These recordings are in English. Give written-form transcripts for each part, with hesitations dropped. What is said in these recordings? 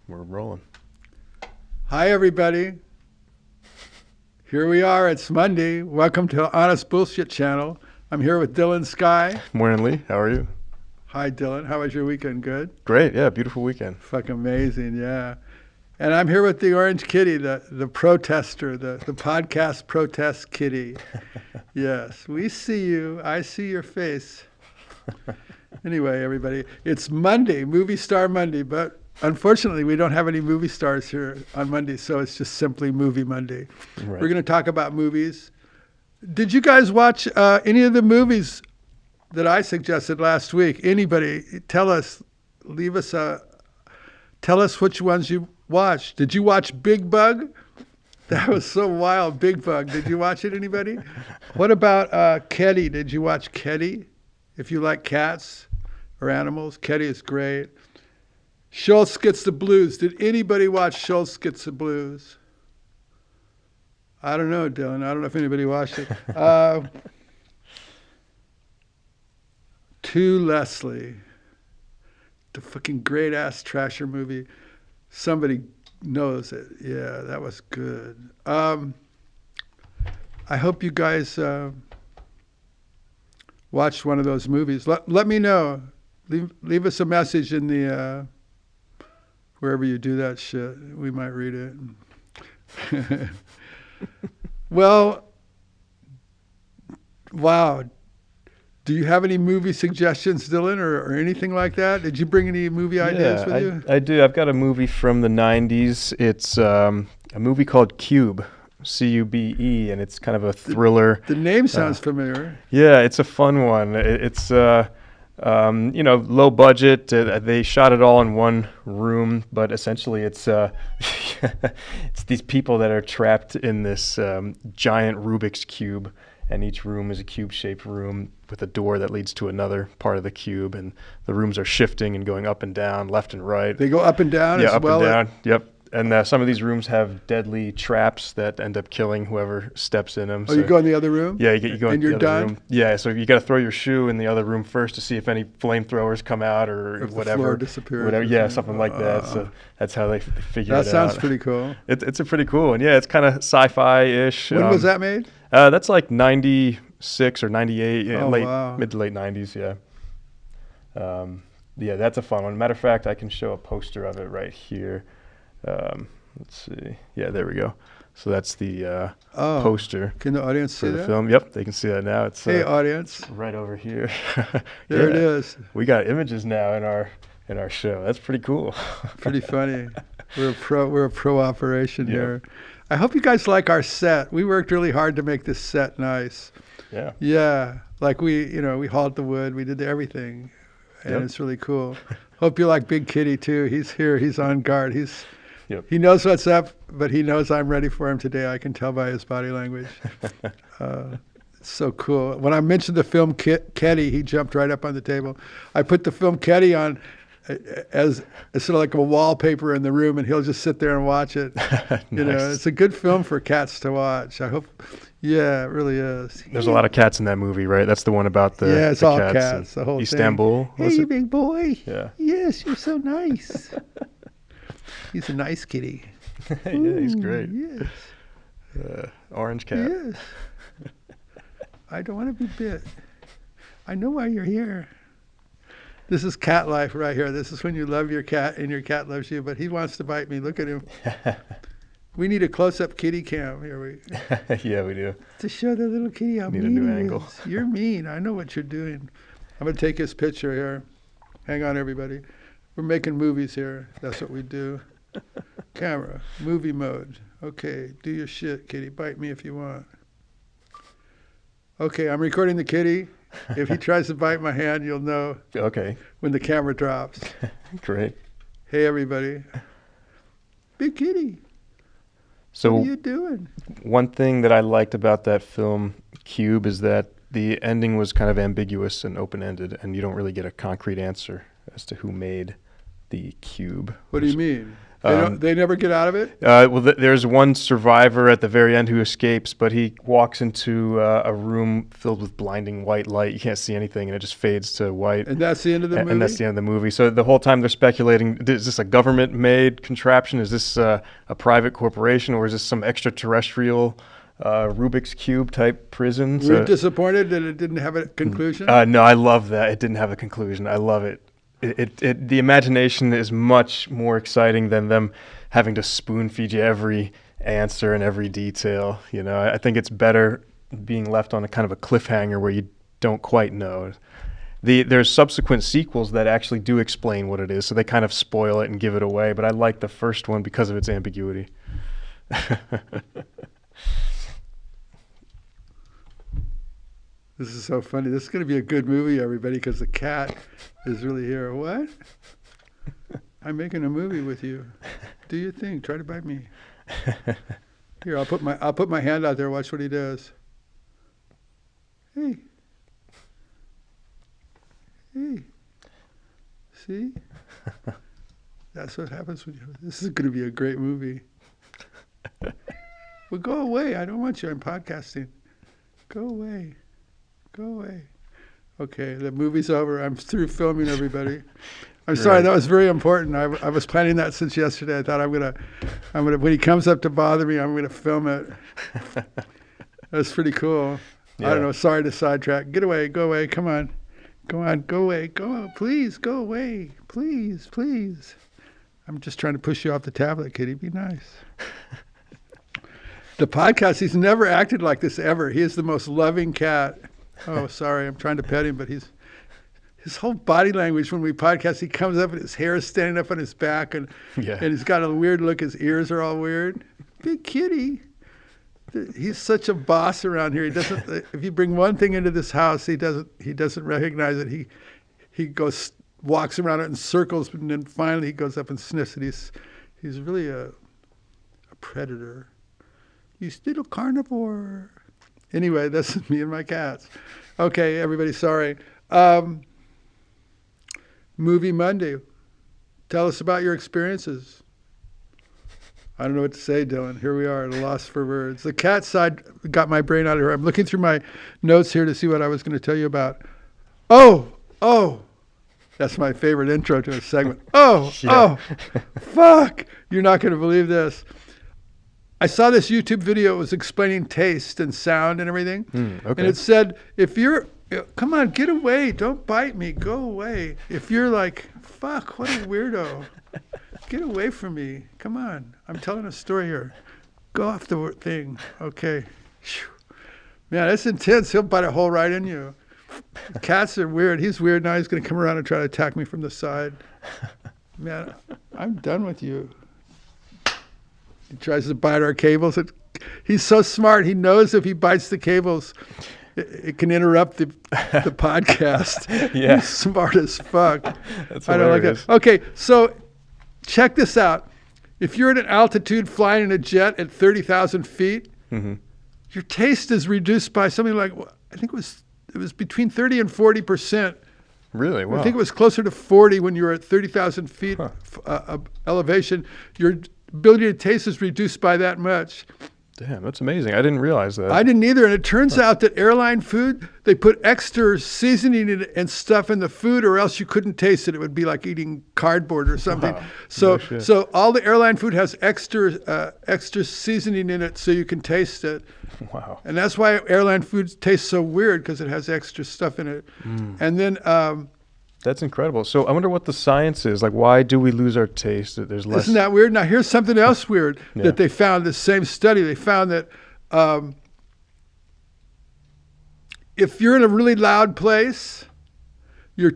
We're rolling. Hi, everybody. Here we are. It's Monday. Welcome to Honest Bullshit channel. I'm here with Dylan Sky. Morning, Lee. How are you? Hi, Dylan. How was your weekend? Good? Great. Yeah, beautiful weekend. Fucking amazing, yeah. And I'm here with the Orange Kitty, the protester, the podcast protest kitty. Yes, we see you. I see your face. Anyway, everybody, it's Monday, Movie Star Monday, but unfortunately, we don't have any movie stars here on Monday, so it's just simply Movie Monday. Right. We're going to talk about movies. Did you guys watch any of the movies that I suggested last week? Anybody, tell us, tell us which ones you watched. Did you watch Big Bug? That was so wild, Big Bug. Did you watch it, anybody? What about Ketty? Did you watch Ketty? If you like cats or animals, Ketty is great. Schultz Gets the Blues. Did anybody watch Schultz Gets the Blues? I don't know, Dylan. I don't know if anybody watched it. To Leslie. The fucking great-ass trasher movie. Somebody knows it. Yeah, that was good. I hope you guys watched one of those movies. Let me know. Leave us a message in the wherever you do that shit. We might read it. Well, wow. Do you have any movie suggestions, Dylan, or anything like that? Did you bring any movie ideas with you? I do. I've got a movie from the 90s. It's a movie called Cube, C-U-B-E, and it's kind of a thriller. The name sounds familiar. Yeah, it's a fun one. It's low budget. They shot it all in one room, but essentially it's it's these people that are trapped in this giant Rubik's Cube, and each room is a cube-shaped room with a door that leads to another part of the cube, and the rooms are shifting and going up and down, left and right. They go up and down as up well? And down, yep. And some of these rooms have deadly traps that end up killing whoever steps in them. Oh, so you go in the other room? Yeah, you go in and you're the other done? room. Yeah, so you got to throw your shoe in the other room first to see if any flamethrowers come out or if whatever. The floor disappears. Whatever, yeah, something like that. So that's how they figure it out. That sounds pretty cool. It's a pretty cool one. Yeah, it's kind of sci-fi-ish. When was that made? That's like 96 or 98, wow. mid to late 90s, yeah. Yeah, that's a fun one. Matter of fact, I can show a poster of it right here. Let's see. Yeah, there we go. So that's the poster. Can the audience see for the that? film. Yep, they can see that now. It's hey, audience. Right over here. There it is. We got images now in our show. That's pretty cool. Pretty funny. We're a pro operation here. I hope you guys like our set. We worked really hard to make this set nice. Yeah. Yeah. Like we hauled the wood, we did everything. And It's really cool. Hope you like Big Kitty too. He's here, he's on guard. He knows what's up, but he knows I'm ready for him today. I can tell by his body language. It's so cool. When I mentioned the film Ketty, he jumped right up on the table. I put the film Ketty on as sort of like a wallpaper in the room, and he'll just sit there and watch it. Nice. It's a good film for cats to watch. I hope. Yeah, it really is. There's a lot of cats in that movie, right? That's the one about the it's the all cats. cats. The whole Istanbul. thing. Hey, you big boy. Yeah. Yes, you're so nice. He's a nice kitty. Yeah, he's great. Yes. Orange cat. Yes. I don't want to be bit. I know why you're here. This is cat life right here. This is when you love your cat and your cat loves you, but he wants to bite me. Look at him. We need a close-up kitty cam here. Yeah, we do. To show the little kitty how Need a mean new he angle. is. You're mean. I know what you're doing. I'm going to take his picture here. Hang on, everybody. We're making movies here. That's what we do. Camera, movie mode. Okay, do your shit, kitty. Bite me if you want. Okay, I'm recording the kitty. If he tries to bite my hand, you'll know. Okay. When the camera drops. Great. Hey, everybody. Big kitty. So what are you doing? One thing that I liked about that film, Cube, is that the ending was kind of ambiguous and open-ended, and you don't really get a concrete answer as to who made the cube. What do you mean? They never get out of it? There's one survivor at the very end who escapes, but he walks into a room filled with blinding white light. You can't see anything, and it just fades to white. And that's the end of the movie? And that's the end of the movie. So the whole time they're speculating, is this a government-made contraption? Is this a private corporation? Or is this some extraterrestrial Rubik's Cube type prison? Were you disappointed that it didn't have a conclusion? No, I love that. It didn't have a conclusion. I love it. The imagination is much more exciting than them having to spoon feed you every answer and every detail. I think it's better being left on a kind of a cliffhanger where you don't quite know. There's subsequent sequels that actually do explain what it is, so they kind of spoil it and give it away. But I like the first one because of its ambiguity. This is so funny. This is going to be a good movie, everybody, because the cat is really here. What? I'm making a movie with you. Do your thing. Try to bite me. Here, I'll put my hand out there. Watch what he does. Hey. Hey. See? That's what happens when you. This is going to be a great movie. Well, go away. I don't want you. I'm podcasting. Go away. Go away. Okay, the movie's over. I'm through filming, everybody. I'm sorry, that was very important. I was planning that since yesterday. I thought I'm gonna when he comes up to bother me, I'm gonna film it. That's pretty cool. Yeah. I don't know. Sorry to sidetrack. Get away. Go away. Come on. Go on. Go away. Go. Please go away. Please. Please. I'm just trying to push you off the tablet, Kitty. Be nice. The podcast. He's never acted like this ever. He is the most loving cat. Oh, sorry. I'm trying to pet him, but his whole body language when we podcast, he comes up and his hair is standing up on his back, and he's got a weird look. His ears are all weird. Big kitty. He's such a boss around here. He doesn't. If you bring one thing into this house, he doesn't recognize it. He walks around it in circles, and then finally he goes up and sniffs it. He's really a predator. He's still a carnivore. Anyway, that's me and my cats. Okay, everybody, sorry. Movie Monday. Tell us about your experiences. I don't know what to say, Dylan. Here we are at a loss for words. The cat side got my brain out of here. I'm looking through my notes here to see what I was going to tell you about. Oh. That's my favorite intro to a segment. Fuck. You're not going to believe this. I saw this YouTube video. It was explaining taste and sound and everything. Okay. And it said, come on, get away. Don't bite me. Go away. If you're like, fuck, what a weirdo. Get away from me. Come on. I'm telling a story here. Go off the thing. Okay. Man, that's intense. He'll bite a hole right in you. Cats are weird. He's weird. Now he's going to come around and try to attack me from the side. Man, I'm done with you. He tries to bite our cables. He's so smart. He knows if he bites the cables, it can interrupt the podcast. Yeah. He's smart as fuck. That's hilarious. I don't like that. Okay, so check this out. If you're at an altitude flying in a jet at 30,000 feet, your taste is reduced by something like, I think it was between 30 and 40%. Really? Wow. I think it was closer to 40 when you were at 30,000 feet elevation. Your ability to taste is reduced by that much. Damn, that's amazing. I didn't realize that. I didn't either. And it turns out that airline food, they put extra seasoning and stuff in the food, or else you couldn't taste it. It would be like eating cardboard or something. Wow. So all the airline food has extra seasoning in it so you can taste it. Wow. And that's why airline food tastes so weird, because it has extra stuff in it. And then that's incredible. So I wonder what the science is. Like, why do we lose our taste? There's less. Isn't that weird? Now, here's something else weird that they found, this same study. They found that if you're in a really loud place, your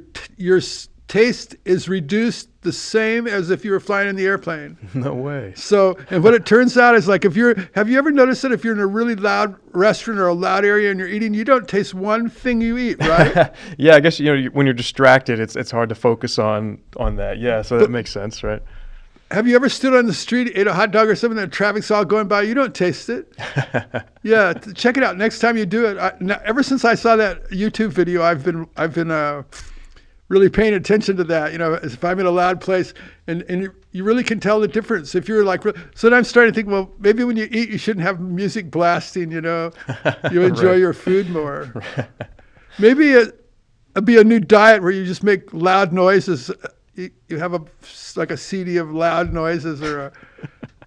taste is reduced the same as if you were flying in the airplane. No way. So, and what it turns out is, like, have you ever noticed that if you're in a really loud restaurant or a loud area and you're eating, you don't taste one thing you eat, right? Yeah, I guess, when you're distracted, it's hard to focus on that. Yeah, so that makes sense, right? Have you ever stood on the street, ate a hot dog or something, and the traffic's all going by? You don't taste it. Yeah, check it out. Next time you do it. Ever since I saw that YouTube video, I've been really paying attention to that. If I'm in a loud place, and you really can tell the difference. If you're like, so then I'm starting to think, well, maybe when you eat, you shouldn't have music blasting. You enjoy Right. your food more. Maybe it'd be a new diet where you just make loud noises. You have like a CD of loud noises or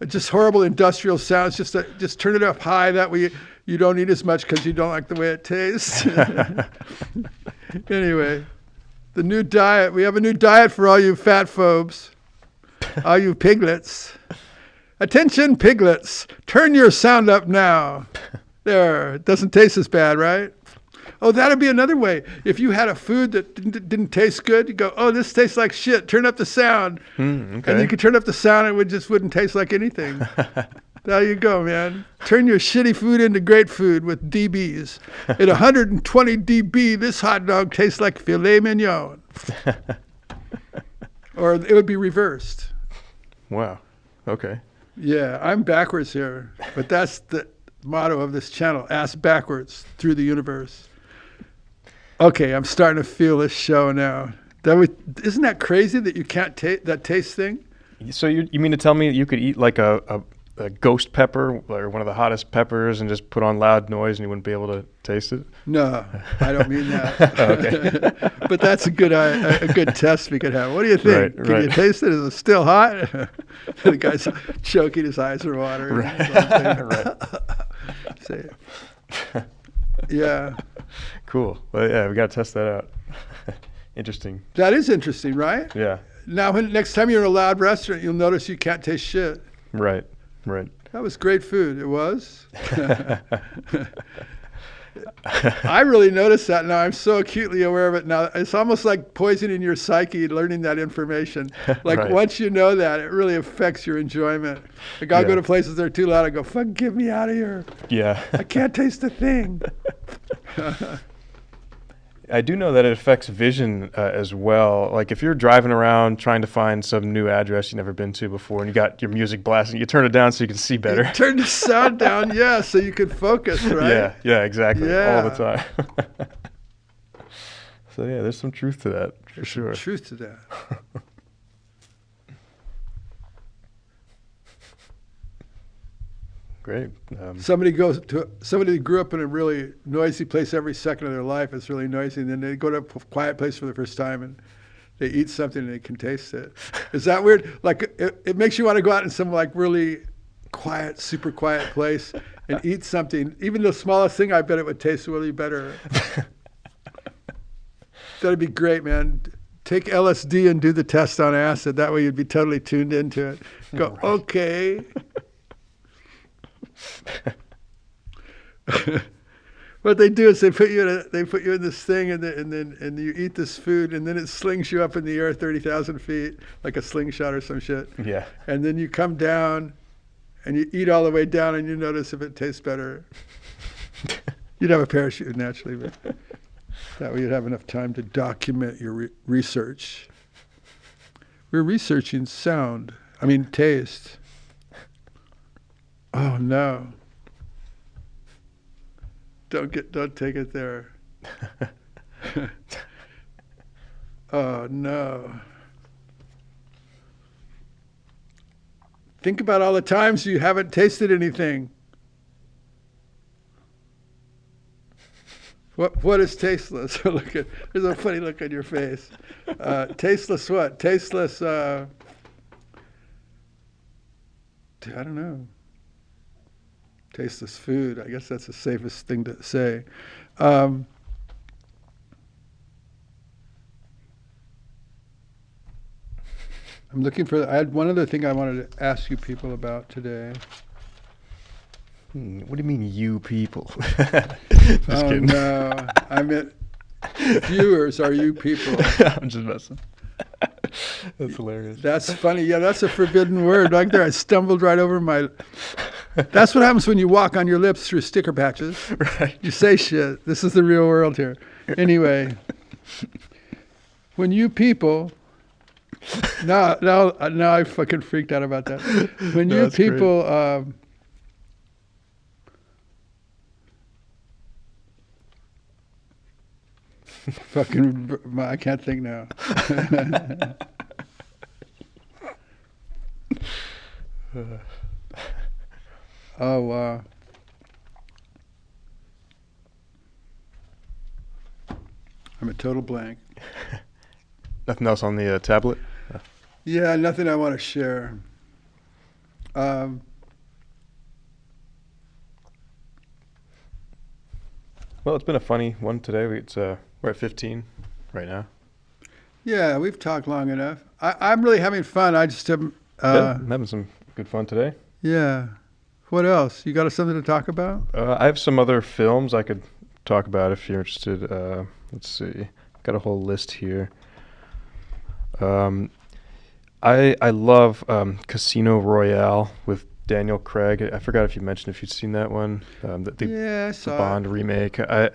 just horrible industrial sounds. Just turn it up high. That way you don't eat as much because you don't like the way it tastes. Anyway, the new diet. We have a new diet for all you fat phobes, all you piglets. Attention, piglets. Turn your sound up now. There. It doesn't taste as bad, right? Oh, that'd be another way. If you had a food that didn't taste good, you go, oh, this tastes like shit. Turn up the sound. Okay. And you could turn up the sound and it just wouldn't taste like anything. There you go, man. Turn your shitty food into great food with DBs. At 120 dB, this hot dog tastes like filet mignon. Or it would be reversed. Wow. Okay. Yeah, I'm backwards here. But that's the motto of this channel. Ask backwards through the universe. Okay, I'm starting to feel this show now. Isn't that crazy that you can't taste that taste thing? So you mean to tell me that you could eat like a ghost pepper or one of the hottest peppers and just put on loud noise and you wouldn't be able to taste it? No, I don't mean that. Okay. But that's a good test we could have. What do you think? Right, Can you taste it? Is it still hot? The guy's choking, his eyes are watering. Right. Right. Say, yeah. Cool. Well, yeah, we got to test that out. Interesting. That is interesting, right? Yeah. Now, next time you're in a loud restaurant, you'll notice you can't taste shit. Right. Right. That was great food. It was. I really noticed that now. I'm so acutely aware of it now. It's almost like poisoning your psyche, learning that information. Like Right. once you know that, it really affects your enjoyment. Like I'll go to places that are too loud. I go, fuck, get me out of here. Yeah. I can't taste a thing. I do know that it affects vision as well. Like if you're driving around trying to find some new address you've never been to before and you got your music blasting, you turn it down so you can see better. You turn the sound down, yeah, so you can focus, right? Yeah, exactly. Yeah. All the time. So yeah, there's some truth to that for sure. Truth to that. Great. Somebody who grew up in a really noisy place every second of their life. It's really noisy, and then they go to a quiet place for the first time and they eat something and they can taste it. Is that weird? Like it makes you want to go out in some like really quiet, super quiet place and eat something. Even the smallest thing, I bet it would taste really better. That'd be great, man. Take LSD and do the test on acid. That way you'd be totally tuned into it. Go, Right. okay. What they do is they put you in this thing and then you eat this food and then it slings you up in the air 30,000 feet like a slingshot or some shit. Yeah. And then you come down and you eat all the way down and you notice if it tastes better. You'd have a parachute naturally, but that way you'd have enough time to document your research. We're researching taste. Oh no. Don't take it there. Oh no. Think about all the times you haven't tasted anything. What is tasteless? There's a funny look on your face. Tasteless what? Tasteless I don't know. Tasteless food. I guess that's the safest thing to say. I'm looking for. I had one other thing I wanted to ask you people about today. What do you mean, you people? Just kidding. No, I meant viewers. Are you people? I'm just messing. That's hilarious. That's funny. Yeah, that's a forbidden word. Right there, I stumbled right over my. That's what happens when you walk on your lips through sticker patches. Right. You say shit. This is the real world here. Anyway, when you people. Now I fucking freaked out about that. When No, you that's great. people. Fucking, I can't think now. Oh, wow. I'm a total blank. Nothing else on the tablet? Yeah, nothing I want to share. Well, it's been a funny one today. We're at 15 right now. Yeah, we've talked long enough. I'm really having fun. I just am. Yeah, I'm having some good fun today. Yeah. What else? You got something to talk about? I have some other films I could talk about if you're interested. Let's see. Got a whole list here. I love Casino Royale with Daniel Craig. I forgot if you mentioned if you'd seen that one. Yeah, I saw the Bond it. remake. I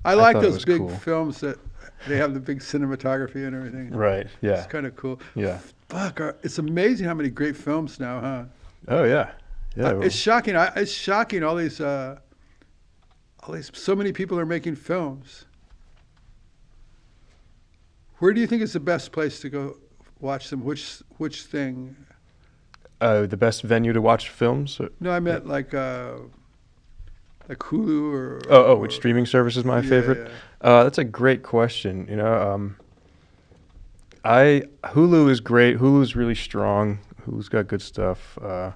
like thought it those was big cool. films that they have the big cinematography and everything. Right. Yeah. It's kind of cool. Yeah. Fuck, it's amazing how many great films now, huh? Oh yeah. Yeah. It's shocking. It's shocking. All these, so many people are making films. Where do you think is the best place to go watch them? Which thing? The best venue to watch films? No, I meant like Hulu or. Which streaming service is my favorite? Yeah. That's a great question. Hulu is great. Hulu's really strong. Hulu's got good stuff. I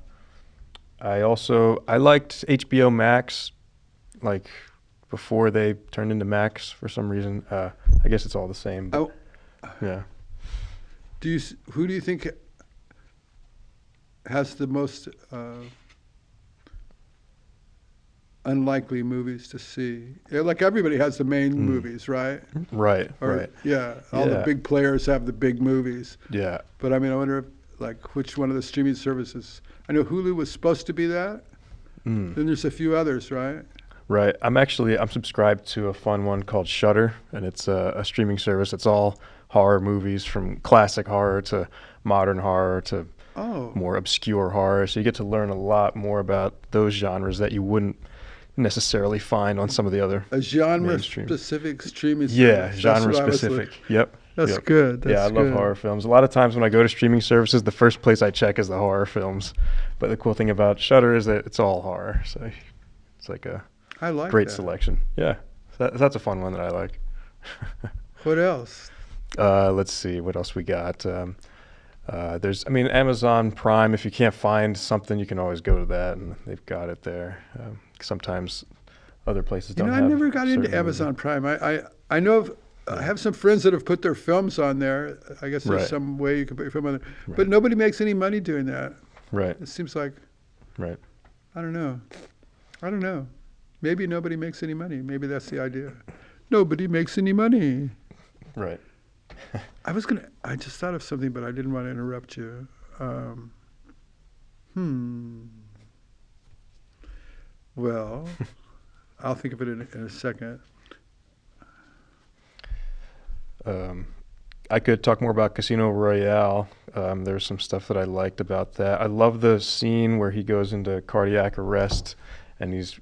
liked HBO Max, like before they turned into Max for some reason. I guess it's all the same. But, yeah. Who do you think has the most unlikely movies to see? Yeah, like everybody has the main movies, right? Right. Right. Yeah. All the big players have the big movies. Yeah. But I mean, I wonder if, like, which one of the streaming services. I know Hulu was supposed to be that. Then there's a few others, right? Right. I'm subscribed to a fun one called Shudder, and it's a streaming service. It's all horror movies, from classic horror to modern horror to more obscure horror. So you get to learn a lot more about those genres that you wouldn't necessarily find on some of the other genre-specific streaming service. Yeah, genre-specific. Yep. That's good. I love horror films. A lot of times when I go to streaming services, the first place I check is the horror films. But the cool thing about Shudder is that it's all horror. So it's like a great selection. Yeah. So that's a fun one that I like. What else? Let's see. What else we got? Amazon Prime, if you can't find something, you can always go to that, and they've got it there. Sometimes other places don't have. I never got into Amazon Prime. I know of... I have some friends that have put their films on there. I guess there's some way you can put your film on there. Right. But nobody makes any money doing that. Right. It seems like... Right. I don't know. Maybe nobody makes any money. Maybe that's the idea. Nobody makes any money. Right. I just thought of something, but I didn't want to interrupt you. Well, I'll think of it in a second. I could talk more about Casino Royale. There's some stuff that I liked about that. I love the scene where he goes into cardiac arrest and he's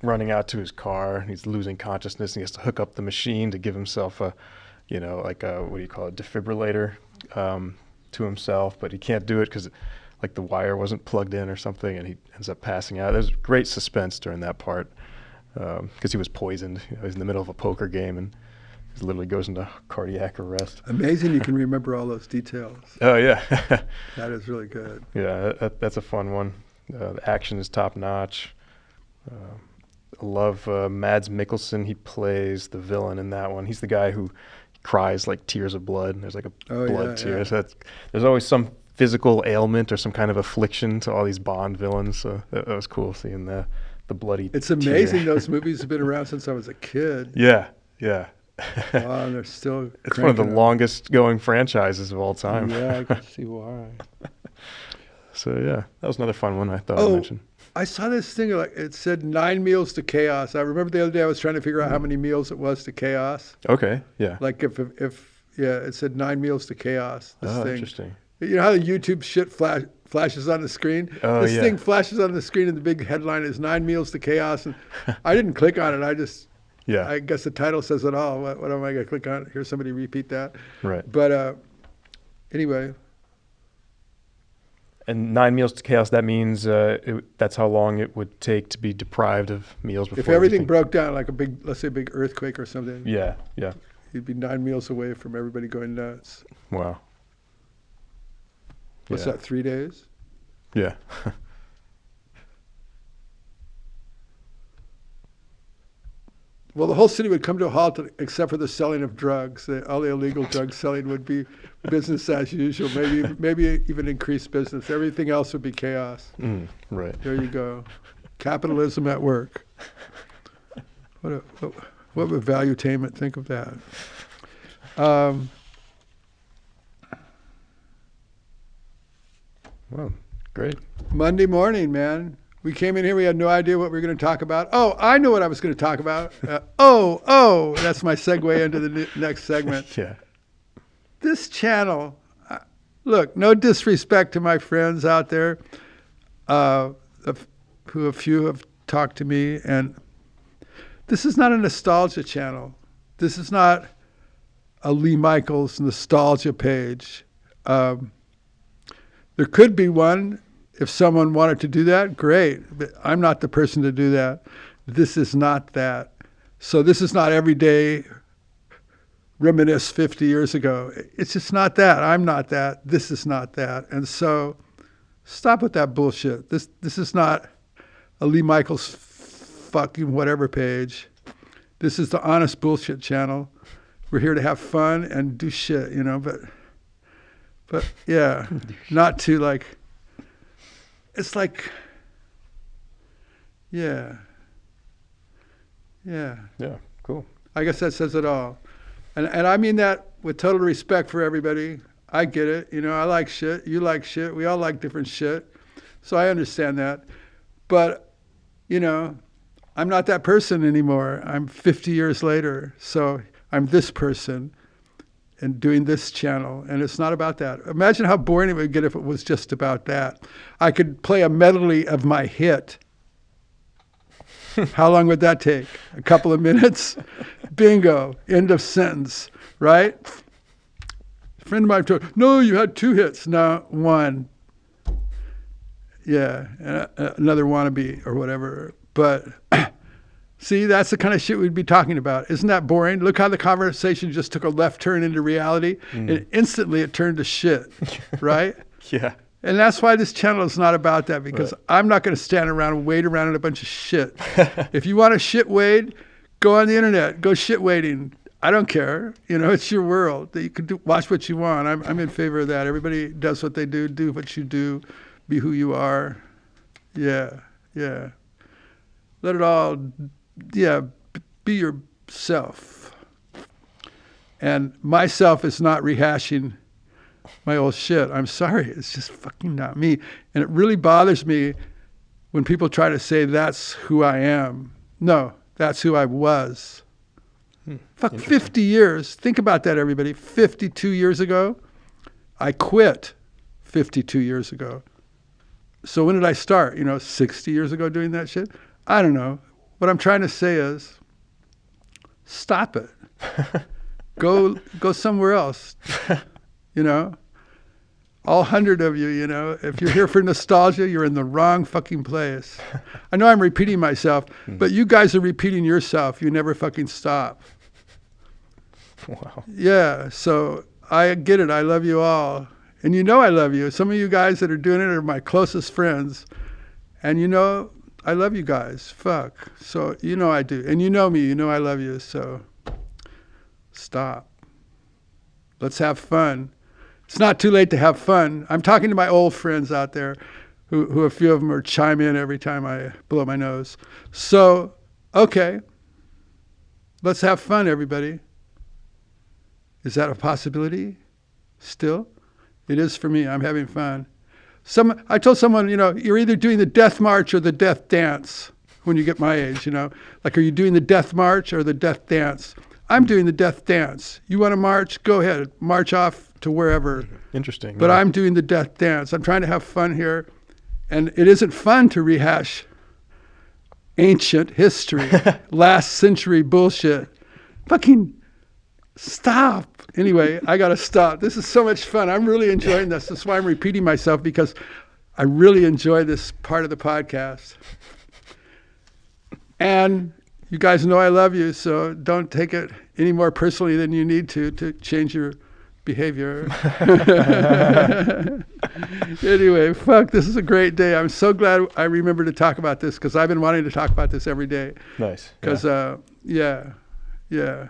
running out to his car and he's losing consciousness and he has to hook up the machine to give himself a defibrillator to himself, but he can't do it because like the wire wasn't plugged in or something, and he ends up passing out. There's great suspense during that part because he was poisoned. He was in the middle of a poker game and he literally goes into cardiac arrest. Amazing you can remember all those details. Oh, yeah. That is really good. Yeah, that's a fun one. The action is top-notch. I love Mads Mikkelsen. He plays the villain in that one. He's the guy who cries like tears of blood. There's like a blood tear. Yeah. So there's always some physical ailment or some kind of affliction to all these Bond villains. So that was cool seeing the bloody It's amazing those movies have been around since I was a kid. Yeah. Wow, they're still It's one of the longest going franchises of all time. Yeah, I can see why. So yeah, that was another fun one I thought I'd mention. I saw this thing, like it said 9 meals to chaos. I remember the other day I was trying to figure out how many meals it was to chaos. Okay, yeah. Like if it said 9 meals to chaos. This thing. Interesting. You know how the YouTube shit flashes on the screen? This thing flashes on the screen and the big headline is 9 meals to chaos. And I didn't click on it. I just Yeah. I guess the title says it all. What am I going to click on? Hear somebody repeat that? Right. But anyway. And 9 meals to chaos, that means that's how long it would take to be deprived of meals before If everything broke down, like let's say a big earthquake or something. Yeah. You'd be 9 meals away from everybody going nuts. Wow. What's that, 3 days? Yeah. Well, the whole city would come to a halt except for the selling of drugs. All the illegal drug selling would be business as usual, maybe even increased business. Everything else would be chaos. Right. There you go. Capitalism at work. What would Valuetainment think of that? Well, great. Monday morning, man. We came in here, we had no idea what we were going to talk about. Oh, I know what I was going to talk about. That's my segue into the next segment. Yeah. This channel, look, no disrespect to my friends out there, who a few have talked to me, and this is not a nostalgia channel. This is not a Lee Michaels nostalgia page. There could be one. If someone wanted to do that, great. But I'm not the person to do that. This is not that. So this is not every day reminisce 50 years ago. It's just not that. I'm not that. This is not that. And so stop with that bullshit. This is not a Lee Michaels fucking whatever page. This is the honest bullshit channel. We're here to have fun and do shit, but yeah, not to like. It's like, yeah, cool. I guess that says it all. And I mean that with total respect for everybody. I get it. I like shit. You like shit. We all like different shit. So I understand that. But, I'm not that person anymore. I'm 50 years later. So I'm this person and doing this channel, and it's not about that. Imagine how boring it would get if it was just about that. I could play a medley of my hit. How long would that take? A couple of minutes? Bingo. End of sentence, right? A friend of mine told, no, you had 2 hits. No, 1. Yeah, another wannabe or whatever. But see, that's the kind of shit we'd be talking about. Isn't that boring? Look how the conversation just took a left turn into reality, and instantly it turned to shit, right? Yeah. And that's why this channel is not about that, because I'm not going to stand around and wade around in a bunch of shit. If you want to shit wade, go on the internet, go shit wading. I don't care. It's your world. You can watch what you want. I'm in favor of that. Everybody does what they do what you do, be who you are. Yeah. Let it all... Yeah, be yourself. And myself is not rehashing my old shit. I'm sorry. It's just fucking not me. And it really bothers me when people try to say that's who I am. No, that's who I was. Fuck, 50 years. Think about that, everybody. 52 years ago, I quit 52 years ago. So when did I start? 60 years ago doing that shit? I don't know. What I'm trying to say is, stop it. Go somewhere else. All 100 of you, if you're here for nostalgia, you're in the wrong fucking place. I know I'm repeating myself, but you guys are repeating yourself. You never fucking stop. Wow. Yeah, so I get it. I love you all. And I love you. Some of you guys that are doing it are my closest friends. And I love you guys. Fuck. So, I do. And me. I love you. So, stop. Let's have fun. It's not too late to have fun. I'm talking to my old friends out there who a few of them are chime in every time I blow my nose. So, okay. Let's have fun, everybody. Is that a possibility still? It is for me. I'm having fun. I told someone, you're either doing the death march or the death dance when you get my age, Like, are you doing the death march or the death dance? I'm doing the death dance. You want to march? Go ahead. March off to wherever. Interesting. But I'm doing the death dance. I'm trying to have fun here. And it isn't fun to rehash ancient history, last century bullshit. Fucking stop. Anyway, I got to stop. This is so much fun. I'm really enjoying this. That's why I'm repeating myself, because I really enjoy this part of the podcast. And you guys know I love you, so don't take it any more personally than you need to change your behavior. Anyway, fuck, this is a great day. I'm so glad I remembered to talk about this, because I've been wanting to talk about this every day. Nice. Because, yeah. That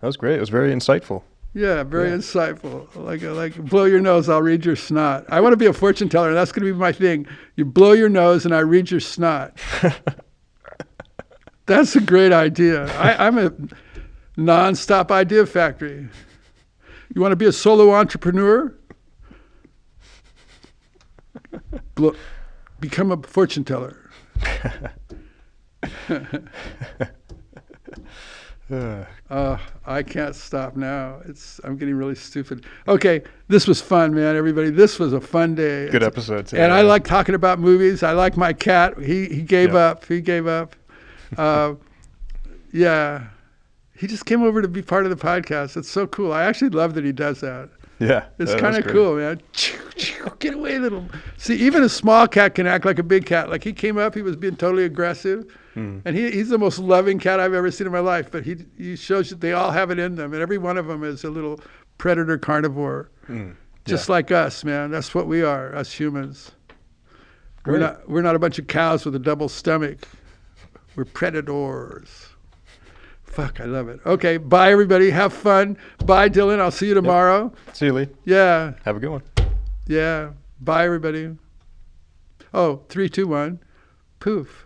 was great. It was very insightful. Yeah, very insightful. Like blow your nose, I'll read your snot. I want to be a fortune teller, and that's going to be my thing. You blow your nose, and I read your snot. That's a great idea. I'm a non-stop idea factory. You want to be a solo entrepreneur? Become a fortune teller. I can't stop now. I'm getting really stupid. Okay, this was fun, man. Everybody, this was a fun day. Good episode today. And I like talking about movies. I like my cat. He gave up. He gave up. Yeah. He just came over to be part of the podcast. It's so cool. I actually love that he does that. Yeah. It's kind of cool, man. Get away, little. See, even a small cat can act like a big cat. Like, he came up, he was being totally aggressive. And he's the most loving cat I've ever seen in my life. But he shows that they all have it in them. And every one of them is a little predator carnivore. Just like us, man. That's what we are, us humans. We're not a bunch of cows with a double stomach. We're predators. Fuck, I love it. Okay, bye, everybody. Have fun. Bye, Dylan. I'll see you tomorrow. Yep. See you, Lee. Yeah. Have a good one. Yeah. Bye, everybody. Oh, 3, 2, 1. Poof.